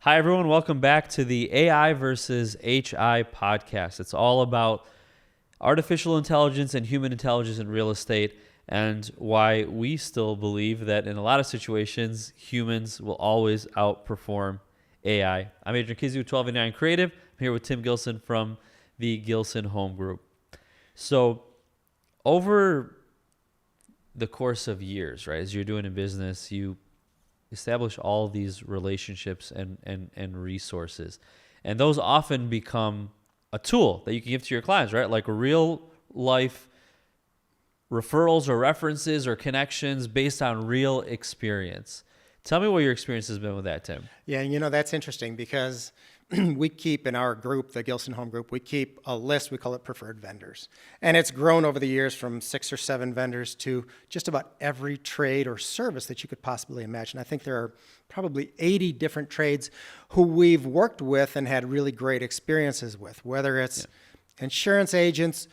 Hi, everyone. Welcome back to the AI versus HI podcast. It's all about artificial intelligence and human intelligence in real estate and why we still believe that in a lot of situations, humans will always outperform AI. I'm Adrian Kizu, 1289 Creative. I'm here with Tim Gilson from the Gilson Home Group. So over the course of years, right, as you're doing in business, you establish all these relationships and resources. And those often become a tool that you can give to your clients, right? Like real life referrals or references or connections based on real experience. Tell me what your experience has been with that, Tim. Yeah, that's interesting because we keep in our group, the Gilson Home Group, we keep a list, we call it preferred vendors. And it's grown over the years from 6 or 7 vendors to just about every trade or service that you could possibly imagine. I think there are probably 80 different trades who we've worked with and had really great experiences with, whether it's insurance agents,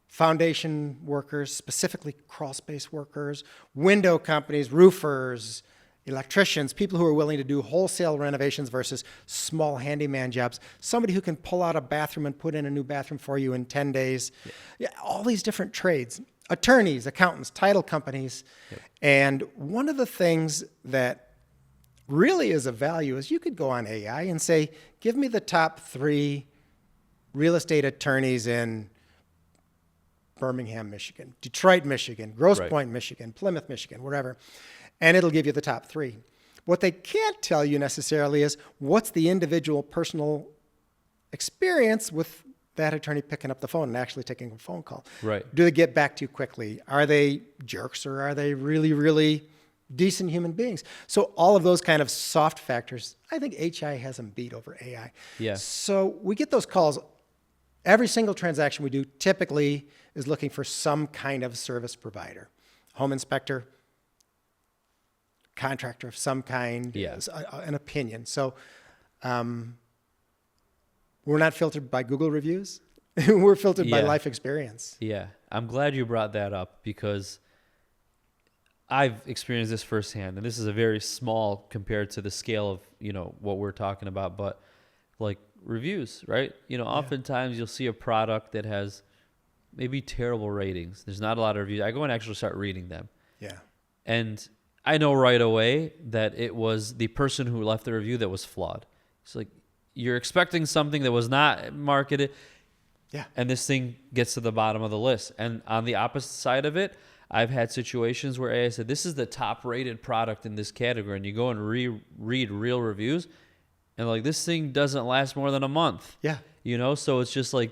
foundation workers, specifically crawl space workers, window companies, roofers, electricians, people who are willing to do wholesale renovations versus small handyman jobs, somebody who can pull out a bathroom and put in a new bathroom for you in 10 days. Yeah, all these different trades, attorneys, accountants, title companies. And one of the things that really is of value is you could go on AI and say, give me the top 3 real estate attorneys in Birmingham, Michigan, Detroit, Michigan, Grosse Pointe, Michigan, Plymouth, Michigan, wherever. And it'll give you the top 3. What they can't tell you necessarily is what's the individual personal experience with that attorney picking up the phone and actually taking a phone call. Right. Do they get back to you quickly? Are they jerks or are they really, really decent human beings? So all of those kind of soft factors, I think HI has them beat over AI. Yeah. So we get those calls. Every single transaction we do typically is looking for some kind of service provider, home inspector, contractor of some kind, an opinion. So we're not filtered by Google reviews. We're filtered by life experience. Yeah. I'm glad you brought that up because I've experienced this firsthand, and this is a very small compared to the scale of, what we're talking about, but like reviews, right? Oftentimes you'll see a product that has maybe terrible ratings. There's not a lot of reviews. I go and actually start reading them. Yeah. And I know right away that it was the person who left the review that was flawed. It's like, you're expecting something that was not marketed. Yeah. And this thing gets to the bottom of the list. And on the opposite side of it, I've had situations where I said, this is the top rated product in this category. And you go and read real reviews and like, this thing doesn't last more than a month. Yeah. So it's just like,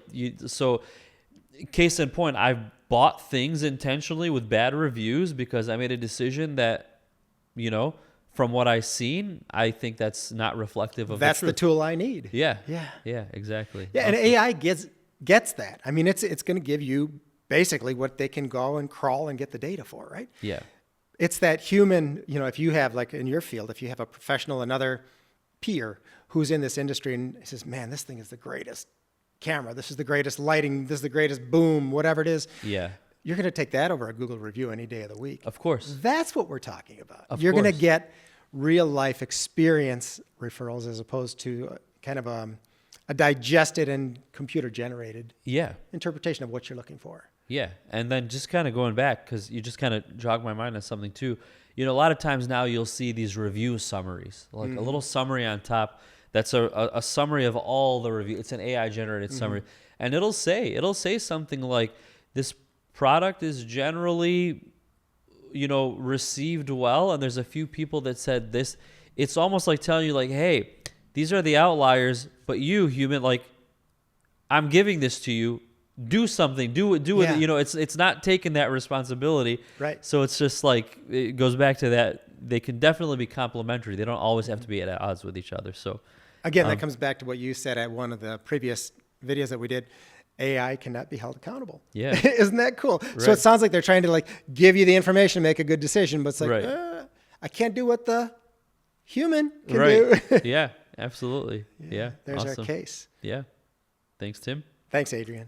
case in point, I've bought things intentionally with bad reviews because I made a decision that, from what I've seen, I think that's not reflective of that's the truth. The tool I need. Yeah, exactly. Yeah, and AI gets that. I mean, it's going to give you basically what they can go and crawl and get the data for, right? Yeah. It's that human, if you have, like in your field, if you have a professional, another peer who's in this industry and says, man, this thing is the greatest camera, this is the greatest lighting, this is the greatest boom, whatever it is. Yeah. You're going to take that over a Google review any day of the week. Of course. That's what we're talking about. You're going to get real life experience referrals as opposed to kind of a digested and computer generated interpretation of what you're looking for. Yeah. And then just kind of going back, because you just kind of jogged my mind on something too. A lot of times now you'll see these review summaries, like a little summary on top. That's a summary of all the reviews. It's an AI generated summary. And it'll say something like, this product is generally, received well. And there's a few people that said this. It's almost like telling you like, hey, these are the outliers, but you human, like, I'm giving this to you. Do something, do it. It's not taking that responsibility. Right. So it's just like, it goes back to that. They can definitely be complementary. They don't always have to be at odds with each other. So again, that comes back to what you said at one of the previous videos that we did. AI cannot be held accountable. Yeah. Isn't that cool? Right. So it sounds like they're trying to like give you the information to make a good decision, but it's like, I can't do what the human can do. Yeah, absolutely. Yeah. There's awesome. Our case. Yeah. Thanks, Tim. Thanks, Adrian.